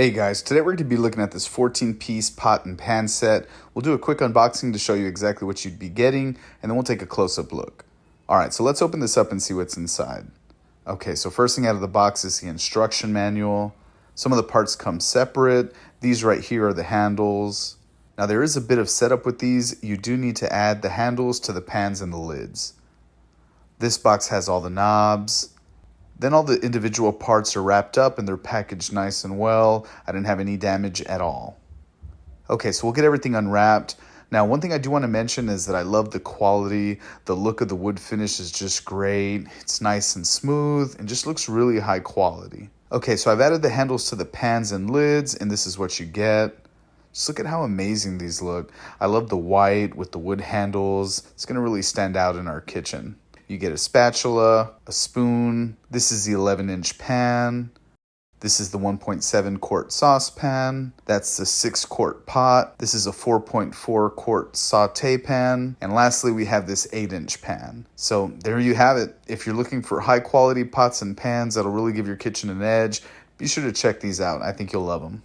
Hey guys, today we're going to be looking at this 14-piece pot and pan set. We'll do a quick unboxing to show you exactly what you'd be getting, and then we'll take a close-up look. Alright, so let's open this up and see what's inside. Okay, so first thing out of the box is the instruction manual. Some of the parts come separate. These right here are the handles. Now there is a bit of setup with these. You do need to add the handles to the pans and the lids. This box has all the knobs. Then all the individual parts are wrapped up and they're packaged nice and well. I didn't have any damage at all. Okay, so we'll get everything unwrapped. Now, one thing I do want to mention is that I love the quality. The look of the wood finish is just great. It's nice and smooth and just looks really high quality. Okay, so I've added the handles to the pans and lids, and this is what you get. Just look at how amazing these look. I love the white with the wood handles. It's going to really stand out in our kitchen. You get a spatula, a spoon. This is the 11-inch pan. This is the 1.7 quart saucepan. That's the 6-quart pot. This is a 4.4 quart saute pan. And lastly, we have this 8-inch pan. So there you have it. If you're looking for high quality pots and pans that'll really give your kitchen an edge, be sure to check these out. I think you'll love them.